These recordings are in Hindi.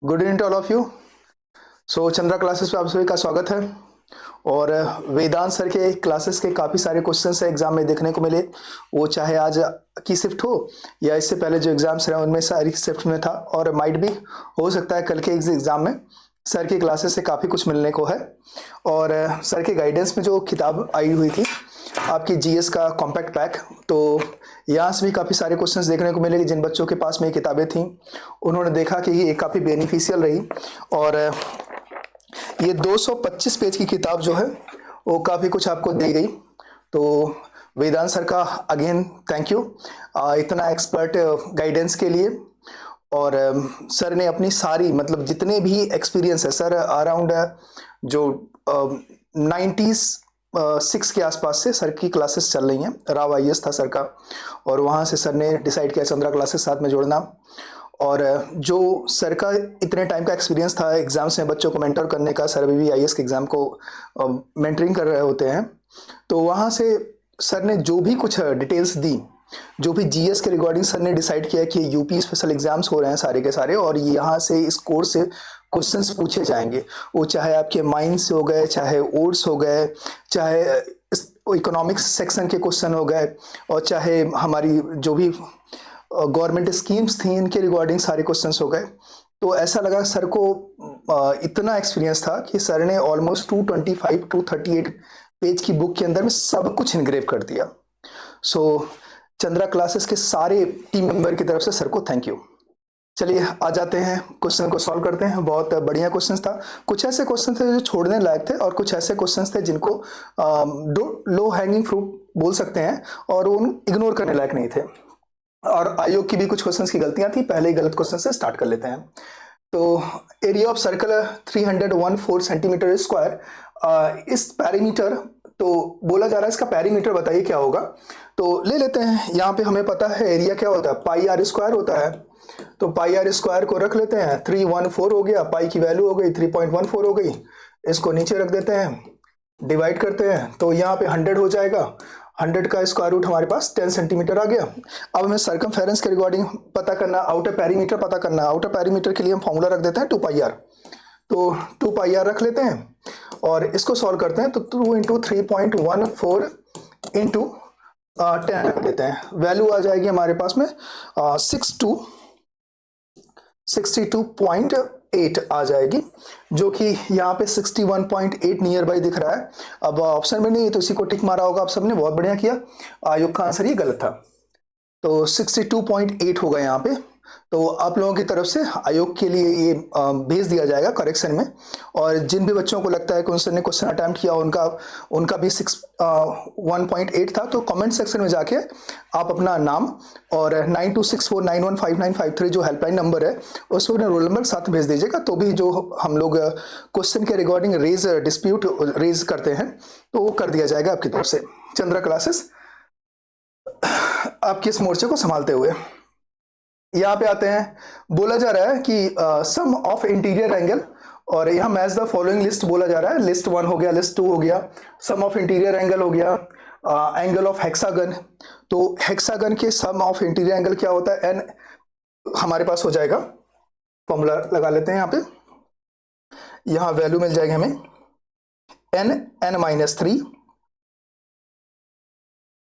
Good evening to all of you. Chandra classes पे आप सभी का स्वागत है। और वेदांत सर के क्लासेस के काफ़ी सारे क्वेश्चंस एग्जाम में देखने को मिले, वो चाहे आज की शिफ्ट हो या इससे पहले जो एग्जाम्स रहे उनमें सारी शिफ्ट में था, और माइट भी हो सकता है कल के एग्जाम में सर की क्लासेस से काफ़ी कुछ मिलने को है। और सर के गाइडेंस में जो किताब आई हुई थी आपकी जीएस का कॉम्पैक्ट पैक, तो यहाँ से भी काफ़ी सारे क्वेश्चंस देखने को मिले कि जिन बच्चों के पास में ये किताबें थी उन्होंने देखा कि ये काफ़ी बेनिफिशियल रही। और ये 225 पेज की किताब जो है वो काफ़ी कुछ आपको दी गई। तो वेदांत सर का अगेन थैंक यू इतना एक्सपर्ट गाइडेंस के लिए। और सर ने अपनी सारी मतलब जितने भी एक्सपीरियंस है सर अराउंड जो 96 के आसपास से सर की क्लासेस चल रही हैं। राव आईएएस था सर का, और वहाँ से सर ने डिसाइड किया चंद्रा क्लासेस साथ में जोड़ना। और जो सर का इतने टाइम का एक्सपीरियंस था एग्जाम्स में बच्चों को मेंटर करने का, सर अभी भी आईएएस के एग्जाम को मेंटरिंग कर रहे होते हैं, तो वहाँ से सर ने जो भी कुछ डिटेल्स दी, जो भी जीएस के रिगार्डिंग सर ने डिसाइड किया कि यूपी स्पेशल एग्जाम्स हो रहे हैं सारे के सारे, और यहाँ से इस कोर्स से क्वेश्चंस पूछे जाएंगे, वो चाहे आपके माइंस हो गए, चाहे ओड्स हो गए, चाहे इकोनॉमिक्स सेक्शन के क्वेश्चन हो गए, और चाहे हमारी जो भी गवर्नमेंट स्कीम्स थी इनके रिगार्डिंग सारे क्वेश्चंस हो गए। तो ऐसा लगा सर को इतना एक्सपीरियंस था कि सर ने ऑलमोस्ट 225 टू 38 पेज की बुक के अंदर में सब कुछ इनग्रेव कर दिया। चंद्रा क्लासेस के सारे टीम मेंबर की तरफ से सर को थैंक यू। चलिए आ जाते हैं, क्वेश्चन को सॉल्व करते हैं। बहुत बढ़िया क्वेश्चन था। कुछ ऐसे क्वेश्चन थे जो छोड़ने लायक थे, और कुछ ऐसे क्वेश्चन थे जिनको लो हैंगिंग फ्रूट बोल सकते हैं और उन इग्नोर करने लायक नहीं थे। और आयोग की भी कुछ क्वेश्चंस की गलतियां थी। पहले ही गलत क्वेश्चन से स्टार्ट कर लेते हैं। तो area of circle 314 centimetre square, इस पैरीमीटर, तो बोला जा रहा है इसका पैरीमीटर बताइए क्या होगा। तो ले लेते हैं, यहाँ पे हमें पता है एरिया क्या होता है, पाई आर स्क्वायर होता है। तो पाई आर स्क्वायर को रख लेते हैं, 314 हो गया, पाई की वैल्यू हो गई 3.14 हो गई। इसको नीचे रख देते हैं, डिवाइड करते हैं, तो यहाँ पे 100 हो जाएगा। 100 का स्क्वायर रूट हमारे पास 10 सेंटीमीटर आ गया। अब हमें सर्कमफेरेंस के रिगार्डिंग पता करना, आउटर पेरीमीटर पता करना। आउटर पेरीमीटर के लिए हम फॉर्मूला रख देते हैं 2 पाई आर। तो 2 पाई आर रख लेते हैं और इसको सॉल्व करते हैं। तो 2 इंटू 3.14 इंटू 10 रख देते हैं। वैल्यू आ जाएगी हमारे पास में 62.8 आ जाएगी, जो कि यहाँ पे 61.8 नियर बाई दिख रहा है। अब ऑप्शन में नहीं है तो इसी को टिक मारा होगा आप सबने, बहुत बढ़िया किया। आयोग का आंसर ये गलत था, तो 62.8 होगा यहाँ पे। तो आप लोगों की तरफ से आयोग के लिए ये भेज दिया जाएगा करेक्शन में। और जिन भी बच्चों को लगता है कि उनसे क्वेश्चन अटेम्प्ट किया उनका भी 1.8 था, तो कमेंट सेक्शन में जाके आप अपना नाम और 9264915953 जो हेल्पलाइन नंबर है उस पर रोल नंबर साथ भेज दीजिएगा। तो भी जो हम लोग क्वेश्चन के रिगार्डिंग डिस्प्यूट रेज करते हैं तो वो कर दिया जाएगा आपकी तरफ से। चंद्रा क्लासेस आपके इस मोर्चे को संभालते हुए यहाँ पे आते हैं। बोला जा रहा है कि सम ऑफ इंटीरियर एंगल, और यहाँ मैच द फॉलोइंग लिस्ट बोला जा रहा है। लिस्ट 1 हो गया, लिस्ट 2 हो गया, सम ऑफ इंटीरियर एंगल हो गया, एंगल ऑफ हेक्सागन। तो हेक्सागन के सम ऑफ इंटीरियर एंगल क्या होता है, एन हमारे पास हो जाएगा। फॉर्मूला लगा लेते हैं यहाँ पे, यहाँ वैल्यू मिल जाएगी हमें n-3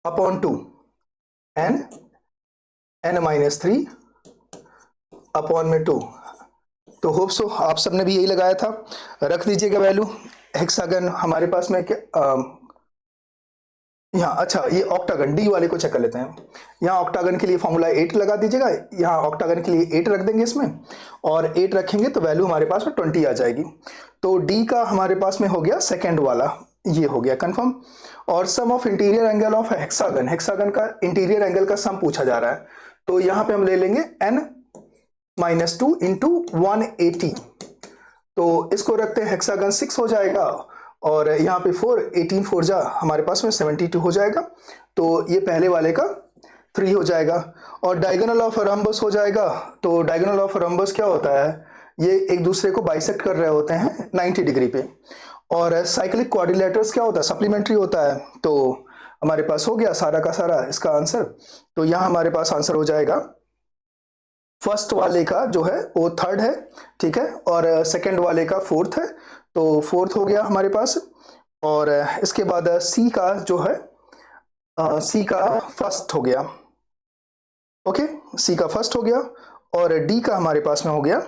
अपॉन 2, n-3 अपॉन में 2। तो होप सो आप सबने भी यही लगाया था, रख दीजिएगा वैल्यू। हेक्सागन हमारे पास में क्या यहाँ, अच्छा ये ऑक्टागन डी वाले को चेक कर लेते हैं। यहाँ ऑक्टागन के लिए फॉर्मूला 8 लगा दीजिएगा, यहाँ ऑक्टागन के लिए 8 रख देंगे इसमें, और 8 रखेंगे तो वैल्यू हमारे पास में 20 आ जाएगी। तो डी का हमारे पास में हो गया सेकेंड वाला, ये हो गया कंफर्म। और sum of interior angle of hexagon, hexagon का इंटीरियर एंगल का सम पूछा जा रहा है, तो यहाँ पे हम ले लेंगे n-2 इंटू 180। तो इसको रखते हैं, हेक्सागन 6 हो जाएगा, और यहाँ पे 4, 18 4 जा हमारे पास में 72 हो जाएगा। तो ये पहले वाले का 3 हो जाएगा। और डायगोनल ऑफ रम्बस हो जाएगा। तो डायगोनल ऑफ रम्बस क्या होता है, ये एक दूसरे को बाइसेक्ट कर रहे होते हैं 90 डिग्री पे। और साइक्लिक क्वाड्रिलेटरस क्या होता है, सप्लीमेंट्री होता है। तो हमारे पास हो गया सारा का सारा इसका आंसर। तो यहाँ हमारे पास आंसर हो जाएगा फर्स्ट वाले का जो है वो थर्ड है, ठीक है, और सेकंड वाले का फोर्थ है, तो फोर्थ हो गया हमारे पास। और इसके बाद सी का जो है सी का फर्स्ट हो गया, ओके, सी का फर्स्ट हो गया, और डी का हमारे पास में हो गया।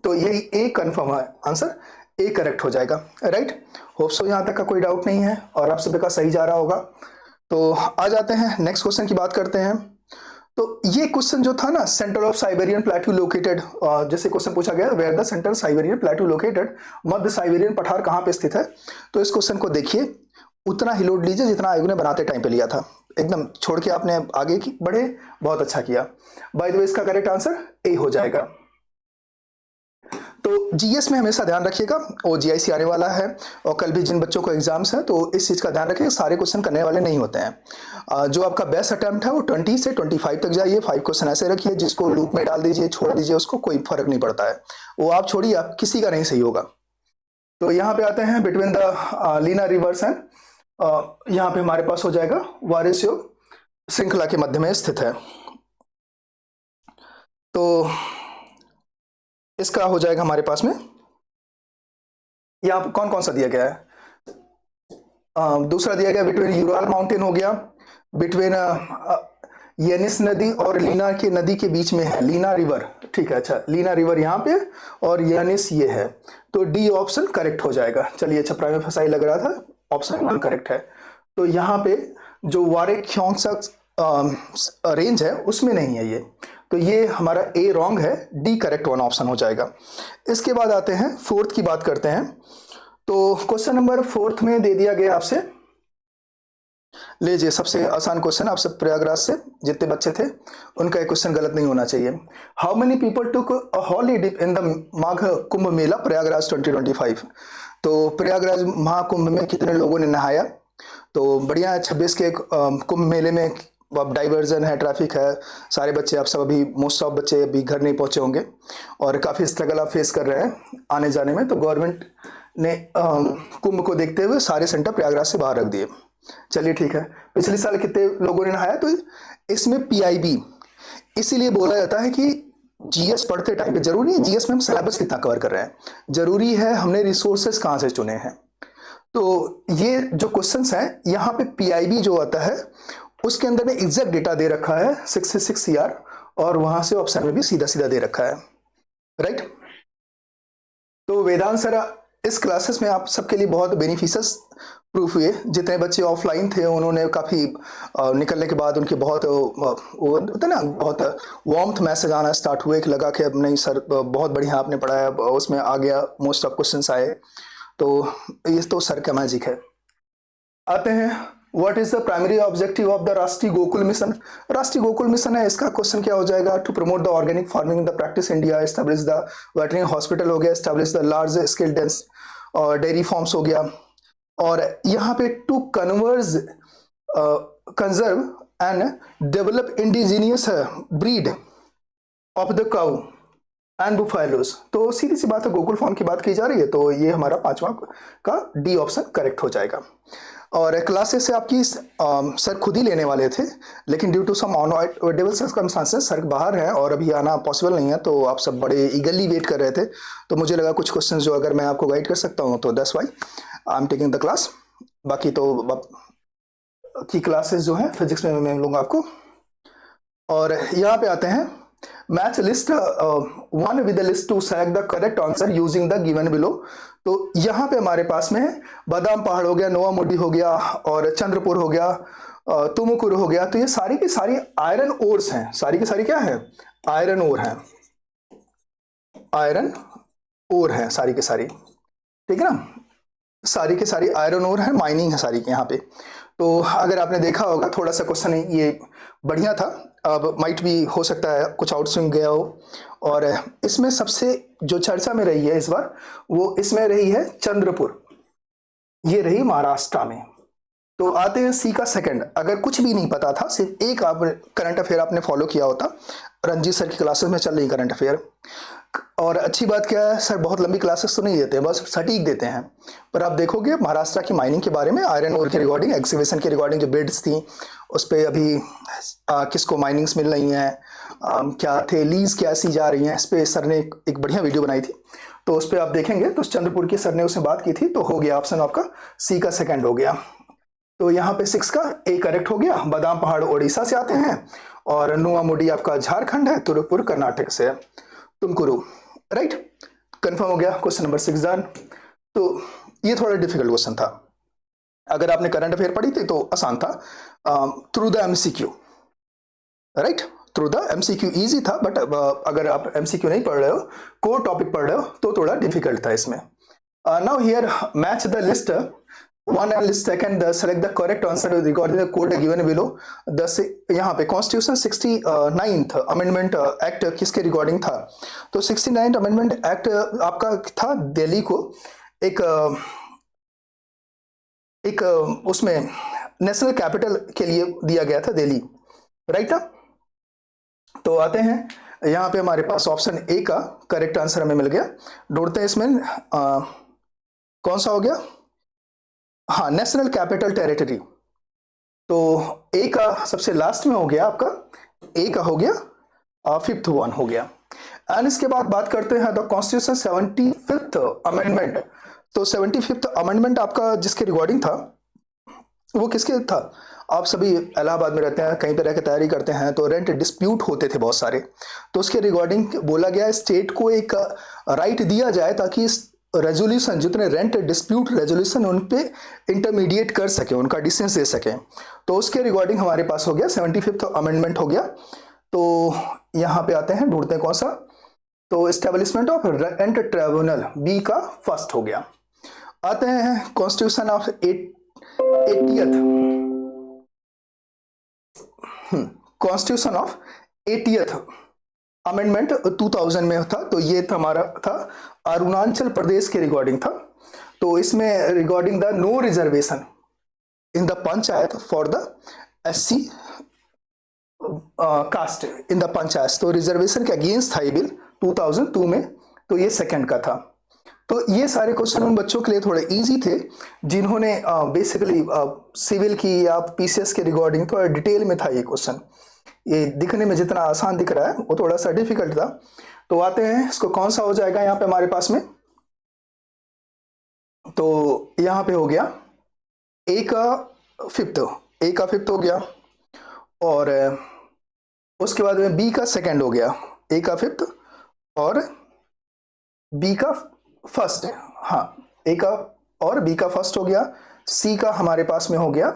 तो यही ए कंफर्म है, आंसर ए करेक्ट हो जाएगा, राइट। होप सो यहाँ तक का कोई डाउट नहीं है और आप सभी का सही जा रहा होगा। तो आ जाते हैं नेक्स्ट क्वेश्चन की बात करते हैं। तो ये क्वेश्चन जो था ना, centre of Siberian plateau located, जैसे क्वेश्चन पूछा गया where the centre Siberian plateau located, मध्य साइबेरियन पठार कहाँ पे स्थित है। तो इस क्वेश्चन को देखिए, उतना ही लोड लीजिए जितना आयोग ने बनाते टाइम पे लिया था, एकदम छोड़ के आपने आगे की बढ़े, बहुत अच्छा किया। बाय द वे इसका करेक्ट आंसर ए हो जाएगा। तो जीएस में हमेशा ध्यान रखिएगा, वो जीआईसी आने वाला है और कल भी जिन बच्चों को एग्जाम्स हैं तो इस चीज़ का ध्यान रखिएगा, सारे क्वेश्चन करने वाले नहीं होते हैं। जो आपका बेस्ट अटेम्प्ट है वो 20 से 25 तक जाइए, 5 क्वेश्चन ऐसे रखिए, जिसको लूप में डाल दीजिए, छोड़ दीजिए, उसको कोई फर्क नहीं पड़ता है, वो आप छोड़िए, आप किसी का नहीं सही होगा। तो यहाँ पे आते हैं between the Lena rivers and, यहाँ पे हमारे पास हो जाएगा वारिसो श्रृंखला के मध्य में स्थित है। तो इसका हो जाएगा हमारे पास में, यहाँ कौन कौन सा दिया गया है, दूसरा दिया गया बिटवीन यूराल माउंटेन हो गया, बिटवीन येनिस नदी और लीना की नदी के बीच में है लीना रिवर, ठीक है, अच्छा लीना रिवर यहाँ पे और येनिस ये है, तो डी ऑप्शन करेक्ट हो जाएगा। चलिए अच्छा, प्राइमरी फसाई लग रहा था, ऑप्शन 1 करेक्ट है। तो यहाँ पे जो वारे ख्योंगसक रेंज है उसमें नहीं है ये, तो ये हमारा ए रॉन्ग है, डी करेक्ट 1 ऑप्शन हो जाएगा। इसके बाद आते हैं फोर्थ की बात करते हैं। तो क्वेश्चन नंबर 4 में दे दिया गया आपसे, लीजिए सबसे आसान क्वेश्चन, आप सब प्रयागराज से जितने बच्चे थे उनका एक क्वेश्चन गलत नहीं होना चाहिए। How many people took a holy dip in the Magh Kumbh Mela Prayagraj 2025। तो प्रयागराज महाकुंभ में कितने लोगों ने नहाया। तो बढ़िया है, 26 के कुंभ मेले में अब डाइवर्जन है, ट्रैफिक है, सारे बच्चे आप सब अभी मोस्ट ऑफ बच्चे अभी घर नहीं पहुंचे होंगे और काफ़ी स्ट्रगल आप फेस कर रहे हैं आने जाने में। तो गवर्नमेंट ने कुंभ को देखते हुए सारे सेंटर प्रयागराज से बाहर रख दिए। चलिए ठीक है, पिछले साल कितने लोगों ने नहाया, तो इसमें पीआईबी इसीलिए बोला जाता है कि जीएस पढ़ते टाइम पे जरूरी है, जीएस में हम सिलेबस कितना कवर कर रहे हैं, जरूरी है हमने रिसोर्सेस कहाँ से चुने हैं। तो ये जो क्वेश्चंस हैं यहाँ पे पीआईबी जो आता है उसके अंदर में एग्जैक्ट डेटा दे रखा है 66 सीआर, और वहां से ऑप्शन में भी सीधा सीधा दे रखा है, राइट। तो वेदांत सर इस क्लासेस में आप सबके लिए बहुत बेनिफिशियस प्रूफ हुए। जितने बच्चे ऑफलाइन थे उन्होंने काफ़ी निकलने के बाद उनके बहुत वो होता है ना, बहुत वार्मथ मैसेज आना स्टार्ट हुए कि लगा कि अब नहीं सर बहुत बढ़िया आपने पढ़ाया, उसमें आ गया, मोस्ट ऑफ क्वेश्चंस आए। तो ये तो सर का मैजिक है। आते हैं, what is the primary objective of the राष्ट्रीय गोकुल मिशन। राष्ट्रीय गोकुल मिशन है, इसका क्वेश्चन क्या हो जाएगा, to promote the organic farming in the practice India, establish the veterinary hospital हो गया, establish the large scale dense और डेयरी फार्म्स हो गया, और यहाँ पे to converge conserve and develop indigenous breed of the cow and buffaloes. तो सीधी सी बात है, गोकुल फार्म की बात की जा रही है, तो ये हमारा 5वां का डी ऑप्शन करेक्ट हो जाएगा। और क्लासेस से आपकी सर खुद ही लेने वाले थे, लेकिन due to some unavoidable circumstances sir बाहर हैं और अभी आना पॉसिबल नहीं है, तो आप सब बड़े ईगरली वेट कर रहे थे, तो मुझे लगा कुछ क्वेश्चंस जो अगर मैं आपको गाइड कर सकता हूँ तो that's why I am taking the class. बाकी तो की क्लासेस जो हैं फिजिक्स में मैं लूँगा आपको। और यहाँ पे आते हैं, match list one with the list two select the correct answer using the given below. तो यहाँ पे हमारे पास में है बादाम पहाड़ हो गया, नोवा मुडी हो गया, और चंद्रपुर हो गया, तुमकुर हो गया। तो ये सारी की सारी आयरन ओर्स हैं, सारी की सारी क्या है, आयरन ओर हैं, आयरन ओर है सारी की सारी, ठीक है ना, सारी की सारी आयरन ओर है, माइनिंग है सारी के यहाँ पे। तो अगर आपने देखा होगा थोड़ा सा क्वेश्चन ये बढ़िया था, अब माइट भी हो सकता है कुछ आउटस्विंग गया हो, और इसमें सबसे जो चर्चा में रही है इस बार वो इसमें रही है चंद्रपुर, ये रही महाराष्ट्र में। तो आते हैं सी का सेकंड। अगर कुछ भी नहीं पता था, सिर्फ एक आप करंट अफेयर आपने फॉलो किया होता, रंजीत सर की क्लासेस में चल रही करंट अफेयर, और अच्छी बात क्या है सर, बहुत लंबी क्लासेस तो नहीं देते हैं, बस सटीक देते हैं। पर आप देखोगे महाराष्ट्र की माइनिंग के बारे में, आयरन ओर की रिकॉर्डिंग, एक्सिबिशन की रिकॉर्डिंग, जो बिड्स थी उस पर अभी किसको माइनिंग्स मिल रही हैं, क्या थे लीज क्या सी जा रही हैं, इस पर सर ने एक बढ़िया वीडियो बनाई थी। तो उस पर आप देखेंगे तो चंद्रपुर के सर ने उससे बात की थी, तो हो गया ऑप्शन आपका सी का सेकंड हो गया। तो यहाँ पे 6 का ए करेक्ट हो गया। बादाम पहाड़ उड़ीसा से आते हैं और नुआमुडी आपका झारखंड है, तुरुपुर कर्नाटक से है, तुमकुरु, राइट, कंफर्म हो गया। Question number 6 done. तो ये थोड़ा डिफिकल्ट क्वेश्चन था, अगर आपने करंट अफेयर पढ़ी थी तो आसान था। Through the MCQ, right, through the MCQ easy था, बट अगर आप एमसीक्यू नहीं पढ़ रहे हो, कोर टॉपिक पढ़ रहे हो, तो थोड़ा डिफिकल्ट था इसमें। Now here match the list one and list second, select the correct answer recording the code given below. यहाँ पे कॉन्स्टिट्यूशन 69th अमेंडमेंट एक्ट किसके रिकॉर्डिंग था? तो 69th अमेंडमेंट एक्ट आपका था दिल्ली को एक उसमें नेशनल कैपिटल के लिए दिया गया था, दिल्ली, राइट ना। तो आते हैं यहाँ पे हमारे पास ऑप्शन ए का करेक्ट आंसर हमें मिल गया। ढूंढते हैं इसमें कौन सा हो गया, हाँ, नेशनल कैपिटल टेरिटरी। तो ए का सबसे लास्ट में हो गया आपका, ए का हो गया 5th वन हो गया। एंड इसके बाद बात करते हैं द कॉन्स्टिट्यूशन 75th अमेंडमेंट। तो 75th अमेंडमेंट आपका जिसके रिकॉर्डिंग था वो किसके था? आप सभी इलाहाबाद में रहते हैं, कहीं पर रह के तैयारी करते हैं, तो रेंट डिस्प्यूट होते थे बहुत सारे, तो उसके रिकॉर्डिंग बोला गया स्टेट को एक राइट दिया जाए ताकि रेजोल्यूशन, जितने रेंट डिस्प्यूट रेजोल्यूशन उन पे इंटरमीडिएट कर सके, उनका डिसीजन दे सके। तो उसके रिकॉर्डिंग हमारे पास हो गया 75th अमेंडमेंट हो गया। तो यहाँ पे आते हैं, ढूंढते हैं कौन सा, तो establishment of rent tribunal, B का फर्स्ट हो गया। आते हैं constitution of 80th, constitution of 80th amendment 2000 में था। तो ये था हमारा था अरुणाचल प्रदेश के रिकॉर्डिंग था। तो इसमें recording the no reservation in the panchayat for the SC caste in the panchayat, तो रिजर्वेशन के अगेंस्ट था ये बिल 2002 में। तो ये सेकंड का था। तो ये सारे क्वेश्चन उन बच्चों के लिए थोड़े इजी थे जिन्होंने बेसिकली सिविल की या PCS के रिकॉर्डिंग थोड़ा डिटेल में था ये क्वेश्चन। ये दिखने में जितना आसान दिख रहा है वो थोड़ा सा डिफिकल्ट था। तो आते हैं इसको कौन सा हो जाएगा यहाँ पे हमारे पास में, तो यहाँ पे हो गया ए का फिफ्थ हो गया, और उसके बाद में बी का सेकंड हो गया, ए का फिफ्थ और बी का फर्स्ट, हाँ, ए का और बी का फर्स्ट हो गया। सी का हमारे पास में हो गया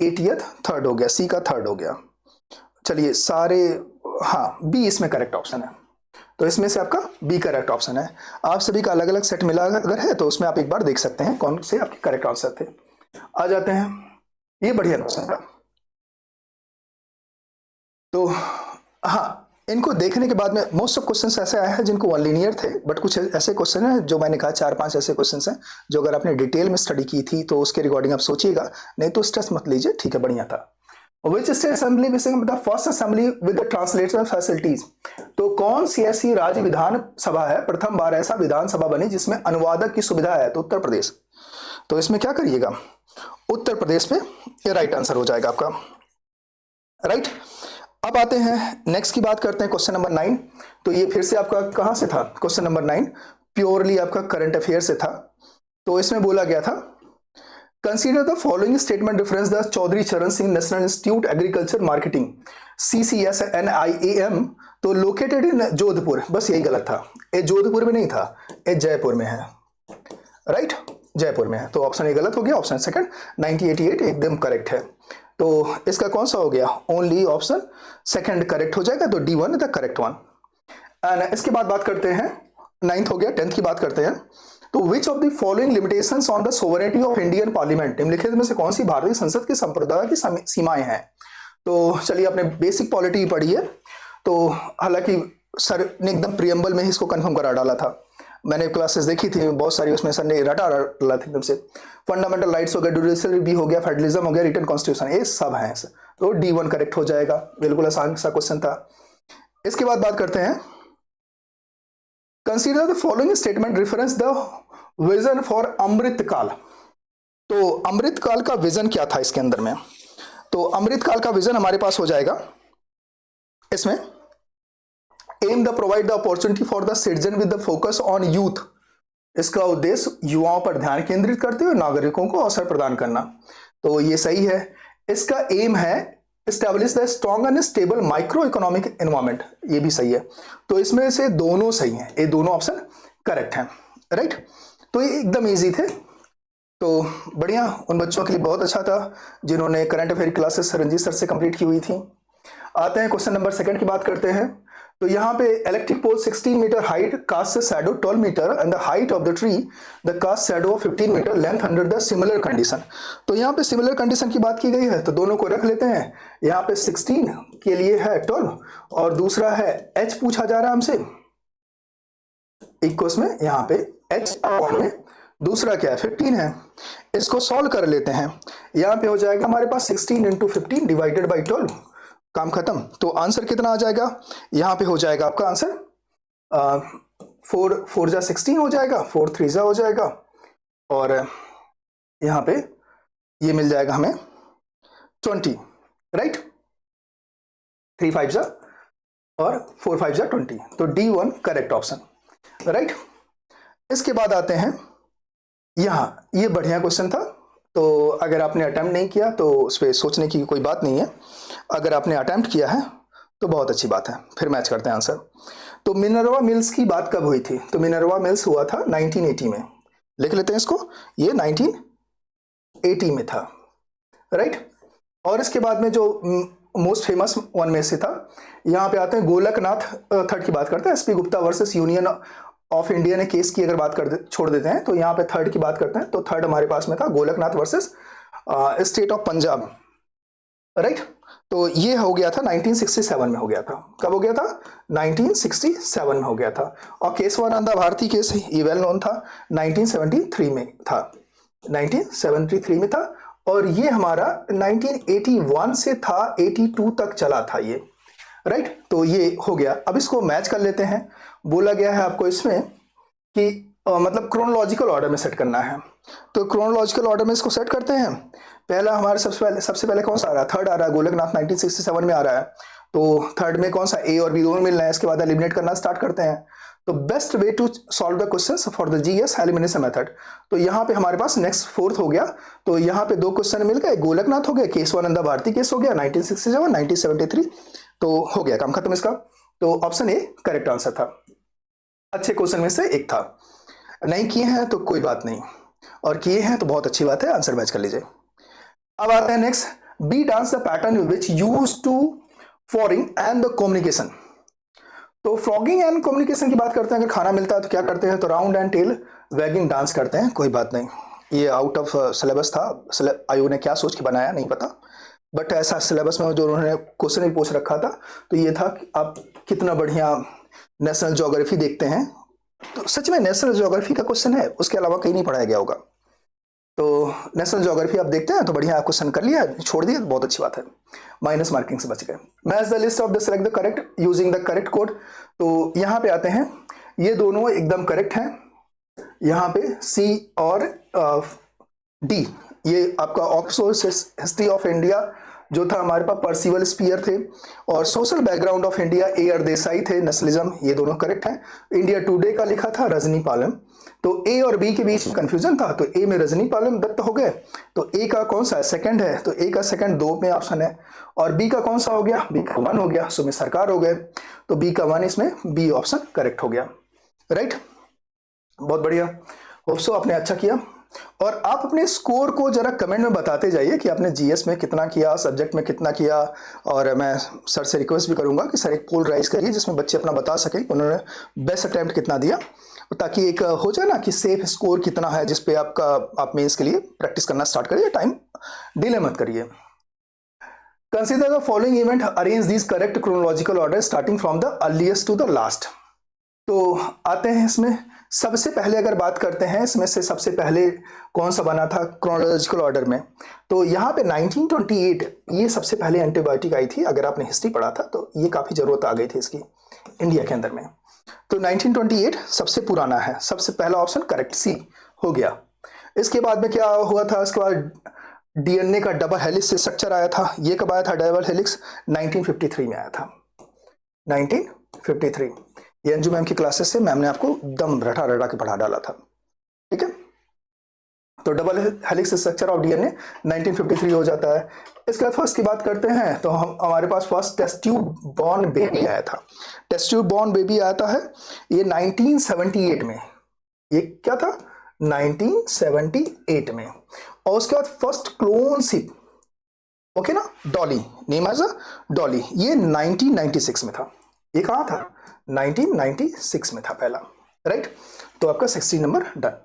80th थर्ड हो गया, सी का थर्ड हो गया। चलिए सारे, हाँ, बी इसमें करेक्ट ऑप्शन है। तो इसमें से आपका बी करेक्ट ऑप्शन है। आप सभी का अलग अलग सेट मिला अगर है तो उसमें आप एक बार देख सकते हैं कौन से आपके करेक्ट आंसर थे। आ जाते हैं, ये बढ़िया क्वेश्चन था। तो हाँ, इनको देखने के बाद में मोस्ट ऑफ क्वेश्चंस ऐसे आए हैं जिनको वन लीनियर थे, बट कुछ ऐसे क्वेश्चन हैं जो मैंने कहा 4-5 ऐसे क्वेश्चंस हैं जो अगर आपने डिटेल में स्टडी की थी तो उसके रिगार्डिंग आप सोचिएगा, नहीं तो स्ट्रेस मत लीजिए, ठीक है, बढ़िया था। Which state assembly became the first assembly with the translator facilities? तो कौन सी ऐसी राज्य विधान सभा है, प्रथम बार ऐसा विधानसभा बनी जिसमें अनुवादक की सुविधा है? तो उत्तर प्रदेश। तो इसमें क्या करिएगा, उत्तर प्रदेश में ये राइट आंसर हो जाएगा आपका, राइट। अब आते हैं नेक्स्ट की बात करते हैं, क्वेश्चन नंबर 9। तो ये फिर से आपका कहां से था, क्वेश्चन नंबर 9 प्योरली आपका करंट अफेयर से था। तो इसमें बोला गया था consider the following statement reference the Chaudhary Charan Singh national institute agriculture marketing CCSNIAM, तो लोकेटेड इन जोधपुर। बस यही गलत था, ये जोधपुर में नहीं था, ये जयपुर में है, राइट, जयपुर में है। तो ऑप्शन ए गलत हो गया, ऑप्शन सेकंड 1988 एकदम करेक्ट है। तो इसका कौन सा हो गया, ओनली ऑप्शन सेकंड करेक्ट हो जाएगा, तो D1 the correct one. And इसके बाद बात करते हैं, 9th हो गया, 10th की बात करते हैं। तो which of the following limitations on the sovereignty of Indian parliament, निम्नलिखित में से कौन सी भारतीय संसद की संप्रदाय की सीमाएं हैं? तो चलिए, आपने बेसिक पॉलिटी पढ़ी है, तो हालांकि सर ने एकदम प्रियम्बल में ही इसको कंफर्म करा डाला था, मैंने क्लासेस देखी थी बहुत सारी, उसमें सर ने रटा डाला था एकदम से। फंडामेंटल राइट्स हो गया, जुडिशियल भी हो गया, फेडरलिज्म हो गया, रिटन कॉन्स्टिट्यूशन, ये सब है। तो D1 करेक्ट हो जाएगा, बिल्कुल आसान सा क्वेश्चन था। इसके बाद बात करते हैं consider the following statement reference the vision for Amrit Kaal. तो अमृत काल का विजन क्या था इसके अंदर में? तो अमृत काल का विजन हमारे पास हो जाएगा इसमें, am the provide the opportunity for the citizen with the focus on youth. इसका उद्देश्य युवाओं पर ध्यान केंद्रित करते हुए नागरिकों को अवसर प्रदान करना। तो ये सही है। इसका एम है establish the strong and stable micro economic environment, ये भी सही है। तो इसमें से दोनों सही हैं, ये दोनों ऑप्शन करेक्ट हैं, राइट। तो ये एकदम इजी थे। तो बढ़िया, उन बच्चों के लिए बहुत अच्छा था जिन्होंने current affair classes Ranjeet sir से कंप्लीट की हुई थी। आते हैं क्वेश्चन नंबर 2 की बात करते हैं। तो यहाँ पे electric pole 16 metre height, cast shadow 12 metre and the height of the tree the cast shadow 15 metre length under the similar condition. तो यहाँ पे सिमिलर कंडीशन की बात की गई है, तो दोनों को रख लेते हैं। यहाँ पे 16 के लिए है 12 और दूसरा है h पूछा जा रहा है हमसे इक्वस में, यहाँ पे h में दूसरा क्या है 15 है। इसको सॉल्व कर लेते हैं। यहाँ पे हो जाएगा हमारे पास 16 इंटू 15 डिवाइडेड बाई 12, काम खत्म। तो आंसर कितना आ जाएगा? यहाँ पे हो जाएगा आपका आंसर 4 4 जा 16 हो जाएगा, 4 3 जा हो जाएगा और यहाँ पे ये मिल जाएगा हमें 20, राइट। 3 5 जा और 4 5 जा 20, तो D1 करेक्ट ऑप्शन, राइट। इसके बाद आते हैं यहाँ, ये बढ़िया क्वेश्चन था। तो अगर आपने अटेम्प्ट नहीं किया तो उस पर सोचने की कोई बात नहीं है, अगर आपने अटेम्प्ट किया है तो बहुत अच्छी बात है। फिर मैच करते हैं आंसर। तो मिनर्वा मिल्स की बात कब हुई थी? तो मिनर्वा मिल्स हुआ था 1980 में, लिख लेते हैं इसको, ये 1980 में था, राइट। और इसके बाद में जो मोस्ट फेमस वन में से था, यहाँ पे आते हैं गोलकनाथ थर्ड की बात करते हैं। SP Gupta versus union of India ने केस की अगर बात कर छोड़ देते हैं तो यहाँ पे थर्ड की बात करते हैं। तो थर्ड हमारे पास में था Golaknath versus state of Punjab, right. तो ये हो गया था 1967 में हो गया था। कब हो गया था? 1967 में हो गया था। और केशवानंदा भारती केस ये वेल नोन था, 1973 में था, 1973 में था। और ये हमारा 1981 से था 82 तक चला था ये, राइट। तो ये हो गया। अब इसको मैच कर लेते हैं। बोला गया है आपको इसमें कि मतलब क्रोनोलॉजिकल ऑर्डर में सेट करना है। तो क्रोनोलॉजिकल ऑर्डर में इसको सेट करते हैं। पहला हमारे सबसे पहले कौन सा आ रहा है? थर्ड आ रहा है, गोलकनाथ 1967 में आ रहा है। तो थर्ड में कौन सा A और B दोनों मिलना है। इसके बाद एलिमिनेट करना स्टार्ट करते हैं। तो best way to solve the questions for the GS elimination method. तो यहाँ पे हमारे पास नेक्स्ट फोर्थ हो गया। तो यहाँ पे 2 क्वेश्चन मिल गए, गोलकनाथ हो गया, केशवानंदा भारती केस हो गया 1967 1973, तो हो गया काम खत्म इसका। तो ऑप्शन A करेक्ट आंसर था। अच्छे क्वेश्चन में से एक था। नहीं किए हैं तो कोई बात नहीं, और किए हैं तो बहुत अच्छी बात है, आंसर मैच कर लीजिए। अब आते हैं next, B dance the pattern which use to foraging and the communication. तो फ्रॉगिंग एंड कम्युनिकेशन की बात करते हैं। अगर खाना मिलता है तो क्या करते हैं? तो round and tail wagging dance करते हैं। कोई बात नहीं, ये आउट ऑफ सिलेबस था, आयोग ने क्या सोच के बनाया नहीं पता, बट ऐसा सिलेबस में जो उन्होंने क्वेश्चन भी पूछ रखा था तो ये था कि आप कितना बढ़िया नेशनल ज्योग्राफी देखते हैं। तो सच में नेशनल ज्योग्राफी का क्वेश्चन है, उसके अलावा कहीं नहीं पढ़ाया गया होगा। तो नेशनल ज्योग्राफी आप देखते हैं तो बढ़िया क्वेश्चन कर लिया, छोड़ दिया, बहुत अच्छी बात है, माइनस मार्किंग से बच गए। Match the list of the select the correct using the correct code. तो यहाँ पे आते हैं, ये दोनों एकदम करेक्ट हैं। यहाँ पे C और D, ये आपका ऑक्सफोर्ड हिस्ट्री ऑफ इंडिया जो था हमारे पास पर्सिवल स्पीयर थे, और social background of India A.R. Desai थे, नेशनलिज्म, ये दोनों करेक्ट हैं। इंडिया टुडे का लिखा था रजनी पालम। तो A और B के बीच कंफ्यूजन था, तो A में रजनी पालम दत्त हो गए। तो A का कौन सा है? सेकंड है, तो A का सेकंड 2 में ऑप्शन है। और B का कौन सा हो गया? B का 1 हो गया, सो में सरकार हो गए। तो B का 1 इसमें B ऑप्शन करेक्ट हो गया, राइट। बहुत बढ़िया, होप सो आपने अच्छा किया। और आप अपने स्कोर को जरा कमेंट में बताते जाइए कि आपने GS में कितना किया, सब्जेक्ट में कितना किया। और मैं सर से रिक्वेस्ट भी करूंगा कि सर एक पोल राइज करिए जिसमें बच्चे अपना बता सकें कि उन्होंने बेस्ट अटेम्प्ट कितना दिया, ताकि एक हो जाए ना कि सेफ स्कोर कितना है, जिसपे आप मेंस के लिए प्रैक्टिस करना स्टार्ट करिए, टाइम डिले मत करिए। Consider the following event, arrange this correct chronological order starting from the earliest to the last. तो आते हैं इसमें, सबसे पहले अगर बात करते हैं इसमें से सबसे पहले कौन सा बना था क्रोनोलॉजिकल ऑर्डर में, तो यहाँ पे 1928 ये सबसे पहले एंटीबायोटिक आई थी। अगर आपने हिस्ट्री पढ़ा था तो ये काफ़ी ज़रूरत आ गई थी इसकी इंडिया के अंदर में। तो 1928 सबसे पुराना है, सबसे पहला ऑप्शन करेक्ट सी हो गया। इसके बाद में क्या हुआ था, इसके बाद डीएनए का डबल हेलिक्स स्ट्रक्चर आया था। ये कब आया था डबल हेलिक्स? 1953 में आया था, 1953। ये अंजू मैम की क्लासेस से मैम ने आपको दम रटा रटा के पढ़ा डाला था, ठीक है। तो double helix structure of DNA 1953 हो जाता है। इसके बाद फर्स्ट की बात करते हैं तो हम हमारे पास first test tube born baby आया था। टेस्ट ट्यूब बॉर्न बेबी आता है ये 1978 में। ये क्या था? 1978 में। और उसके बाद फर्स्ट क्लोन शिप, ओके ना, Dolly, name as a Dolly, ये 1996 में था। ये कहां था? 1996 में था पहला, राइट। तो आपका 60 नंबर डन।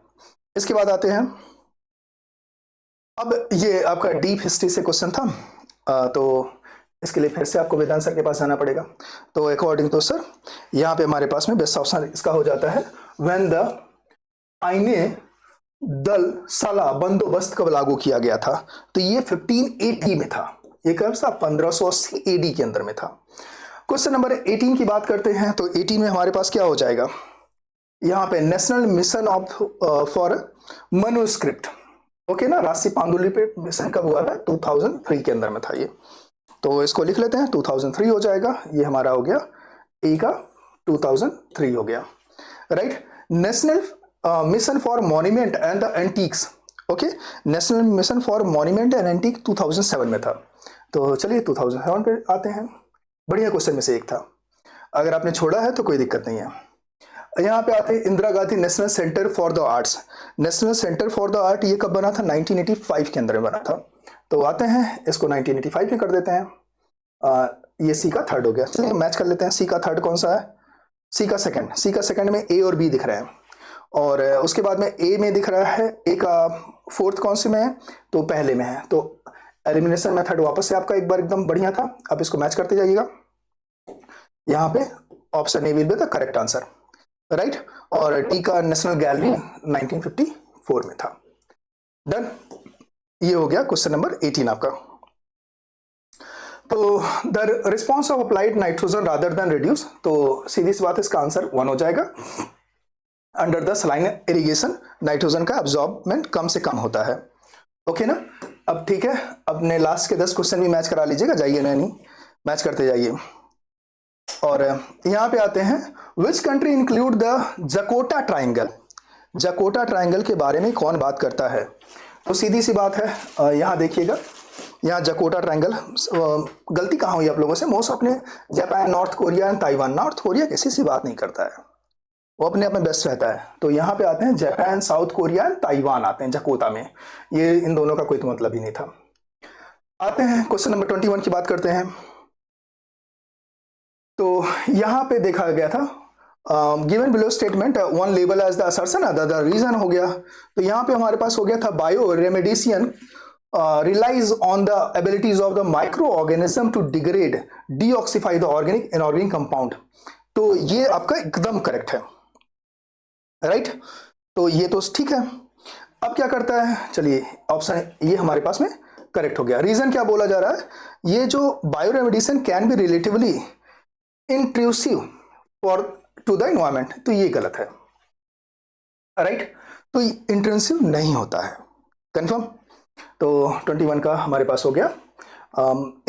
इसके बाद आते हैं, अब ये आपका डीप हिस्ट्री से क्वेश्चन था, तो इसके लिए फिर से आपको वेदांत सर के पास जाना पड़ेगा। तो अकॉर्डिंग टू सर यहाँ पे हमारे पास में बेस्ट ऑप्शन इसका हो जाता है व्हेन द आईने दल साला बंदोबस्त कब लागू किया गया था? तो ये 1580 में था। ये कब था? 1580 एडी के अंदर में था। क्वेश्चन नंबर 18 की बात करते हैं तो 18 में हमारे पास क्या हो जाएगा? यहाँ पे national mission of for manuscript, okay ना, राष्ट्रीय पांडुलिपि मिशन कब हुआ था? 2003 के अंदर में था ये। तो इसको लिख लेते हैं, 2003 हो जाएगा। ये हमारा हो गया ए का 2003 हो गया, right. National mission for monument and the antiques, okay, national mission for monument and antique 2007 में था। तो चलिए 2007 पे आते हैं। बढ़िया क्वेश्चन में से एक था, अगर आपने छोड़ा है तो कोई दिक्कत नहीं है। यहाँ पे आते हैं Indira Gandhi national centre for the arts. National centre for the art ये कब बना था? 1985 के अंदर में बना था। तो आते हैं इसको 1985 में कर देते हैं। ये सी का थर्ड हो गया। चलिए मैच कर लेते हैं। सी का थर्ड कौन सा है? सी का सेकंड। सी का सेकंड में ए और बी दिख रहे हैं, और उसके बाद में ए में दिख रहा है, ए का फोर्थ कौन से में है? तो पहले में है। तो एलिमिनेशन मेथड वापस से आपका एक बार एकदम बढ़िया था। अब इसको मैच करते जाइएगा। यहाँ पे option A will be the correct answer, right. और टी का नेशनल गैलरी 1954 में था। डन। ये हो गया क्वेश्चन नंबर 18 आपका। तो the response of applied nitrogen rather than reduce, तो सीधी सी बात है इसका आंसर 1 हो जाएगा। Under the saline irrigation nitrogen का एब्जॉर्बमेंट कम से कम होता है, ओके ना। अब ठीक है, अपने लास्ट के 10 क्वेश्चन भी मैच करा लीजिएगा, जाइए नहीं मैच करते जाइए। और यहाँ पे आते हैं, which country include the Jakota triangle? Jakota triangle के बारे में कौन बात करता है? तो सीधी सी बात है, यहाँ देखिएगा, यहाँ जकोटा ट्राइंगल, गलती कहाँ हुई आप लोगों से? मोस्ट अपने Japan, north Korea and Taiwan. North Korea किसी से बात नहीं करता है, वो अपने आप में बेस्ट रहता है। तो यहाँ पे आते हैं Japan, south Korea and Taiwan आते हैं जकोता में। ये इन दोनों का कोई तो मतलब ही नहीं था। आते हैं क्वेश्चन नंबर 21 की बात करते हैं। तो यहाँ पे देखा गया था, given below statement one label as the assertion other the reason हो गया। तो यहाँ पे हमारे पास हो गया था bio रेमेडिसियन relies on the abilities of the microorganism to degrade, deoxify the organic inorganic compound। तो ये आपका एकदम करेक्ट है, राइट। तो ये तो ठीक है। अब क्या करता है? चलिए ऑप्शन ये हमारे पास में करेक्ट हो गया। रीजन क्या बोला जा रहा है? ये जो bioremediation can be relatively intrusive for to the environment, तो ये गलत है, राइट। तो इंट्रूसिव नहीं होता है, कंफर्म। तो 21 का हमारे पास हो गया।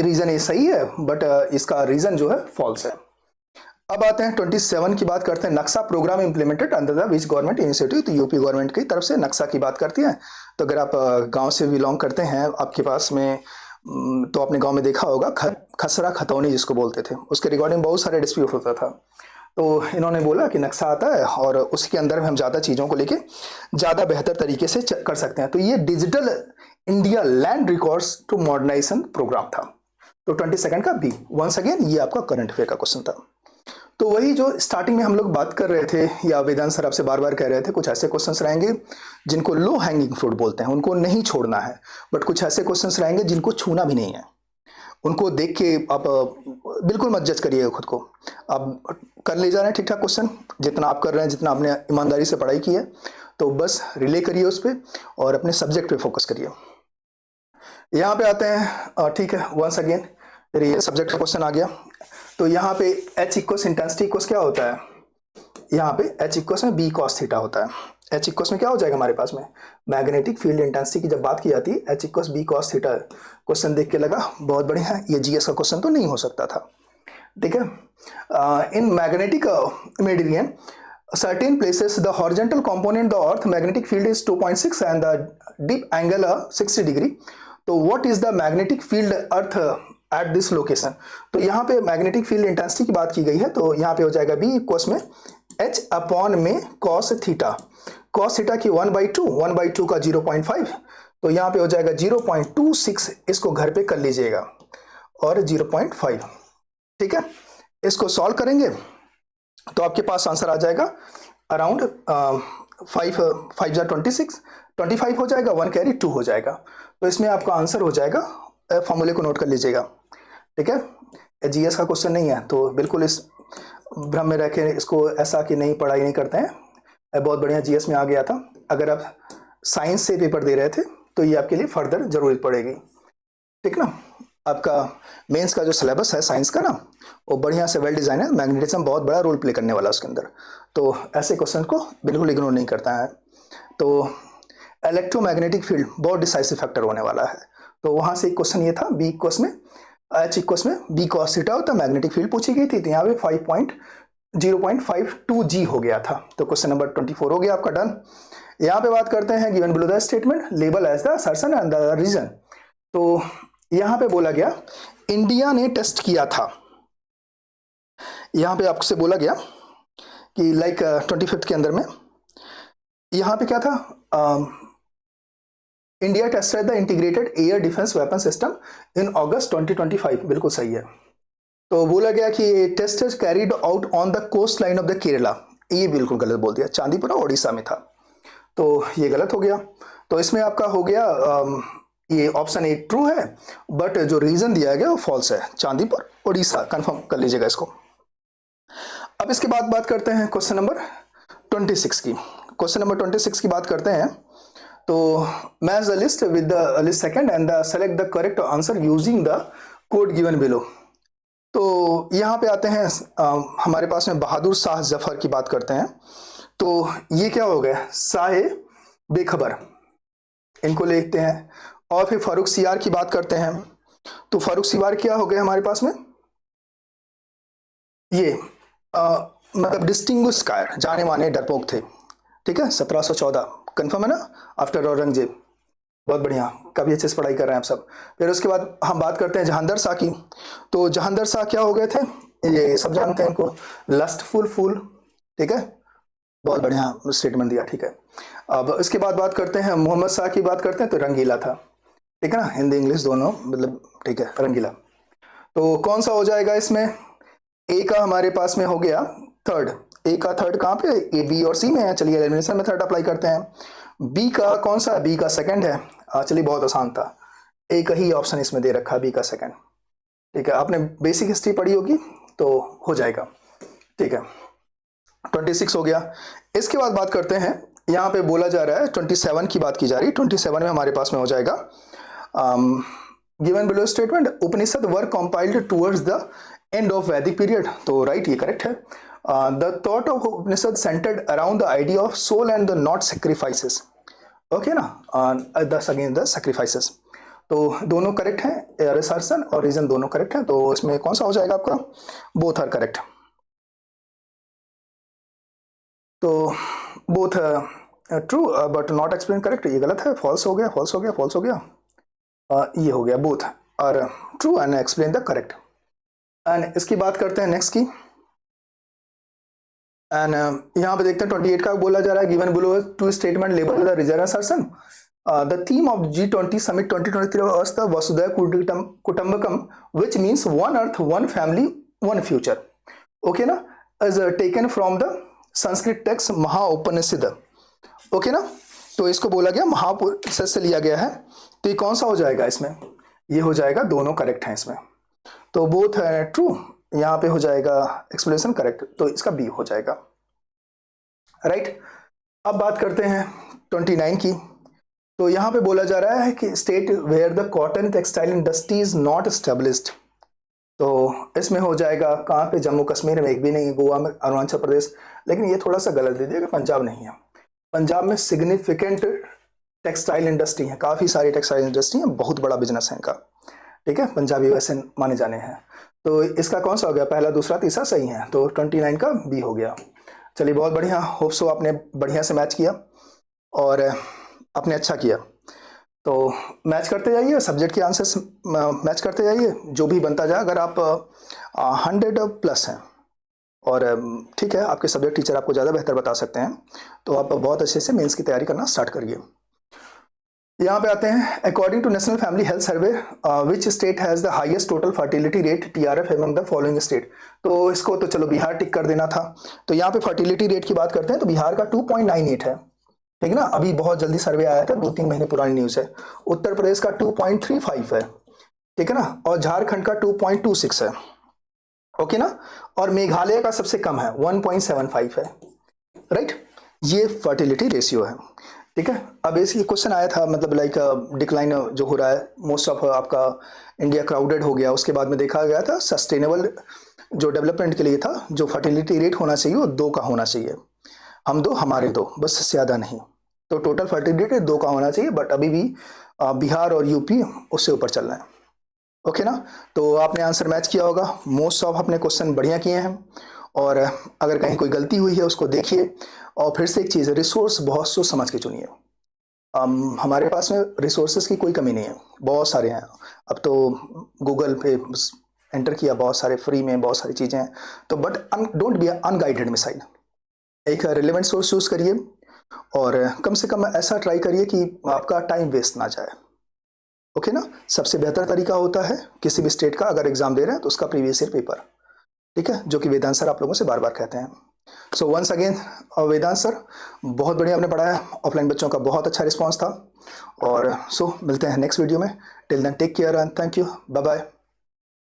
रीजन ये सही है, बट इसका रीजन जो है फॉल्स है। अब आते हैं 27 की बात करते हैं। Naksha program implemented under the which government initiative? तो यूपी गवर्नमेंट की तरफ से नक्शा की बात करती है। तो अगर आप गांव से बिलोंग करते हैं, आपके पास में तो अपने गांव में देखा होगा खसरा खतौनी जिसको बोलते थे, उसके रिगार्डिंग बहुत सारे डिस्प्यूट होता था। तो इन्होंने बोला कि नक्शा आता है और उसके अंदर में हम ज़्यादा चीज़ों को लेके ज़्यादा बेहतर तरीके से कर सकते हैं। तो ये digital India land records to modernisation program था। तो 22 का बी। वंस अगेन ये आपका करंट अफेयर का क्वेश्चन था। तो वही जो स्टार्टिंग में हम लोग बात कर रहे थे, या वेदांत सर आपसे बार बार कह रहे थे, कुछ ऐसे क्वेश्चंस रहेंगे जिनको लो हैंगिंग फ्रूट बोलते हैं, उनको नहीं छोड़ना है। बट कुछ ऐसे क्वेश्चंस रहेंगे जिनको छूना भी नहीं है, उनको देख के आप बिल्कुल मत जज करिएगा खुद को। आप कर ले जा रहे हैं ठीक ठाक क्वेश्चन, जितना आप कर रहे हैं, जितना आपने ईमानदारी से पढ़ाई की है, तो बस रिले करिए उस पर और अपने सब्जेक्ट पे फोकस करिए। यहाँ पे आते हैं, ठीक है, वंस अगेन ये सब्जेक्ट का क्वेश्चन आ गया। तो यहाँ पे एच इक्वस इंटेंसिटी इक्वस क्या होता है? यहाँ पे H इक्वल्स में बी कॉस थीटा होता है। H इक्वल्स में क्या हो जाएगा हमारे पास में, मैग्नेटिक फील्ड इंटेंसिटी की जब बात की जाती है H equals b cos theta. Question देख के लगा बहुत बढ़िया है, ये जीएस का क्वेश्चन तो नहीं हो सकता था, ठीक है। In magnetic meridian certain places the horizontal component the earth magnetic field is 2.6 and the deep angle 60 degree. तो what is the magnetic field earth at this location? तो यहाँ पे मैग्नेटिक फील्ड इंटेंसिटी की बात की गई है, तो यहाँ पे हो जाएगा बी इक्वल्स में h अपॉन में cos थीटा। cos थीटा की 1/2 का 0.5, तो यहाँ पे हो जाएगा 0.26, इसको घर पे कर लीजिएगा, और 0.5, ठीक है। इसको सॉल्व करेंगे तो आपके पास आंसर आ जाएगा अराउंड 25 हो जाएगा, 1 कैरी 2 हो जाएगा। तो इसमें आपका आंसर हो जाएगा, फॉर्मूले को नोट कर लीजिएगा, ठीक है। जीएस का क्वेश्चन नहीं है, तो बिल्कुल इस भ्रम में रह के इसको ऐसा कि नहीं पढ़ाई नहीं करते हैं, बहुत बढ़िया जीएस में आ गया था। अगर आप साइंस से पेपर दे रहे थे तो ये आपके लिए फर्दर जरूरत पड़ेगी, ठीक ना। आपका मेंस का जो सिलेबस है साइंस का ना, वो बढ़िया से वेल डिजाइन है, मैग्नेटिज्म बहुत बड़ा रोल प्ले करने वाला है उसके अंदर, तो ऐसे क्वेश्चन को बिल्कुल इग्नोर नहीं करता है। तो इलेक्ट्रोमैग्नेटिक फील्ड बहुत डिसाइसिव फैक्टर होने वाला है, तो वहां से एक क्वेश्चन ये था बी इक्वल्स में H इक्वल्स में बी कॉस थीटा होता, मैग्नेटिक फील्ड पूछी गई थी, तो यहाँ पे 0.52 जी हो गया था। तो क्वेश्चन नंबर 24 हो गया आपका डन। यहाँ पे बात करते हैं given below the statement label as the assertion and the reason. तो यहां पे बोला गया इंडिया ने टेस्ट किया था, यहां पे आपसे बोला गया कि लाइक 25 के अंदर में यहां पे क्या था, India tested the integrated air defence weapon system in August 2025, बिल्कुल सही है। तो बोला गया कि test is carried out on the coast line of the Kerala, ये बिल्कुल गलत बोल दिया, चांदीपुरा ओडिशा में था, तो ये गलत हो गया। तो इसमें आपका हो गया ये ऑप्शन ए ट्रू है, बट जो रीजन दिया गया वो फॉल्स है, चांदीपुर ओडिशा, कंफर्म कर लीजिएगा इसको। अब इसके बाद बात करते हैं क्वेश्चन नंबर 26 की। क्वेश्चन नंबर 26 की बात करते हैं, तो match the list with the list second and select the correct answer using the code given below. तो यहाँ पे आते हैं हमारे पास में बहादुर शाह जफर की बात करते हैं, तो ये क्या हो गया, शाह बेखबर, इनको लिखते हैं। और फिर फारूक सियार की बात करते हैं, तो फारूक सियार क्या हो गया हमारे पास में, ये मतलब डिस्टिंग्विश कायर, जाने माने डरपोक थे, ठीक है, 1714, कंफर्म है ना, आफ्टर औरंगजेब, बहुत बढ़िया, काफी अच्छे से पढ़ाई कर रहे हैं आप सब। फिर उसके बाद हम बात करते हैं जहांदर शाह की, तो जहांदर शाह क्या हो गए थे, ये सब जानते हैं इनको, लस्टफुल फूल, ठीक है, बहुत बढ़िया स्टेटमेंट दिया, ठीक है। अब इसके बाद बात करते हैं मोहम्मद शाह की बात करते हैं, तो रंगीला था, ठीक है ना, हिंदी इंग्लिश दोनों मतलब, ठीक है, रंगीला। तो कौन सा हो जाएगा इसमें, ए का हमारे पास में हो गया थर्ड, ए का थर्ड कहाँ पे, ए बी और सी में है, चलिए एलिमिनेशन मेथड अप्लाई करते हैं। बी का कौन सा, बी का सेकंड है, चलिए बहुत आसान था, एक ही ऑप्शन इसमें दे रखा, बी का सेकंड, ठीक है, आपने बेसिक हिस्ट्री पढ़ी होगी तो हो जाएगा, ठीक है। 26 हो गया। इसके बाद बात करते हैं, यहाँ पे बोला जा रहा है 27 की बात की जा रही है, 27 में हमारे पास में हो जाएगा given below statement Upanishad were compiled towards the end of Vedic period, तो राइट, ये करेक्ट है। The thought of Upanishad centred around the idea of soul and the not sacrifices, okay ना, दस अगेंस्ट द सैक्रिफाइसेस, तो दोनों करेक्ट हैं, रिसर्शन और रीजन दोनों करेक्ट हैं, तो इसमें कौन सा हो जाएगा आपका, बोथ आर करेक्ट, तो both true but not explain correct, ये गलत है, फॉल्स हो गया, फॉल्स हो गया, फॉल्स हो गया, ये हो गया, both are true and explain the correct. And इसकी बात करते हैं नेक्स्ट की, एंड यहाँ पे देखते हैं 28 का बोला जा रहा है given below two statement label the reason assertion, the theme of G20 summit 2023 was the Vasudhaiva Kutumbakam which means one earth one family one future, okay ना, is taken from the Sanskrit text Mahaupanishad, okay ना, तो इसको बोला गया महाउपनिषद से लिया गया है, तो ये कौन सा हो जाएगा इसमें, ये हो जाएगा, दोनों करेक्ट हैं इसमें, तो बोथ है ट्रू, यहाँ पे हो जाएगा एक्सप्लेनेशन करेक्ट, तो इसका बी हो जाएगा, राइट। अब बात करते हैं 29 की, तो यहाँ पे बोला जा रहा है कि state where the cotton textile industry is not established, तो इसमें हो जाएगा कहाँ पे, जम्मू कश्मीर में एक भी नहीं, गोवा में, अरुणाचल प्रदेश। लेकिन ये थोड़ा सा गलत दे दिया कि पंजाब नहीं है। पंजाब में सिग्निफिकेंट टेक्सटाइल इंडस्ट्री है, काफ़ी सारी टेक्सटाइल इंडस्ट्री है, बहुत बड़ा बिजनेस है इनका। ठीक है, पंजाबी वैसे माने जाने हैं। तो इसका कौन सा हो गया, पहला दूसरा तीसरा सही है, तो 29 का बी हो गया। चलिए बहुत बढ़िया, होप सो आपने बढ़िया से मैच किया और आपने अच्छा किया। तो मैच करते जाइए, सब्जेक्ट के आंसर्स मैच करते जाइए, जो भी बनता जाए। अगर आप 100 प्लस हैं और ठीक है, आपके सब्जेक्ट टीचर आपको ज़्यादा बेहतर बता सकते हैं, तो आप बहुत अच्छे से मेंस की तैयारी करना स्टार्ट करिए। यहाँ पे आते हैं, according to national family health survey which state has the highest total fertility rate TRF among the following state. तो इसको तो चलो बिहार टिक कर देना था। तो यहाँ पे फर्टिलिटी रेट की बात करते हैं तो बिहार का 2.98 है, ठीक है ना, अभी बहुत जल्दी सर्वे आया था, 2-3 महीने पुरानी न्यूज़ है। उत्तर प्रदेश का 2.35 है, ठीक है ना, और झारखंड का 2.26 है, ओके ना, और मेघालय का सबसे कम है 1.75 है, राइट। ये फर्टिलिटी रेशियो है, ठीक है। अब इसकी क्वेश्चन आया था, मतलब लाइक डिक्लाइन जो हो रहा है, मोस्ट ऑफ आपका इंडिया क्राउडेड हो गया, उसके बाद में देखा गया था सस्टेनेबल जो डेवलपमेंट के लिए था, जो फर्टिलिटी रेट होना चाहिए वो 2 का होना चाहिए, हम 2 हमारे 2, बस ज़्यादा नहीं। तो टोटल फर्टिलिटी 2 का होना चाहिए, बट अभी भी बिहार और यूपी उससे ऊपर चल रहे हैं, ओके ना। तो आपने आंसर मैच किया होगा, मोस्ट ऑफ अपने क्वेश्चन बढ़िया किए हैं। और अगर कहीं कोई गलती हुई है उसको देखिए, और फिर से एक चीज़ है, रिसोर्स बहुत सोच समझ के चुनिए। हमारे पास में रिसोर्सेज की कोई कमी नहीं है, बहुत सारे हैं। अब तो गूगल पे एंटर किया, बहुत सारे फ्री में बहुत सारी चीज़ें हैं। तो but don't be unguided missile, एक रिलेवेंट सोर्स यूज़ करिए, और कम से कम ऐसा ट्राई करिए कि आपका टाइम वेस्ट ना जाए, ओके ना। सबसे बेहतर तरीका होता है किसी भी स्टेट का अगर एग्जाम दे रहे हैं तो उसका प्रीवियस ईयर पेपर, ठीक है, जो कि वेदांत सर आप लोगों से बार बार कहते हैं। सो वंस अगेन वेदांत सर, बहुत बढ़िया आपने पढ़ाया, ऑफलाइन बच्चों का बहुत अच्छा रिस्पांस था। और सो मिलते हैं नेक्स्ट वीडियो में, till then take care and thank you, bye bye.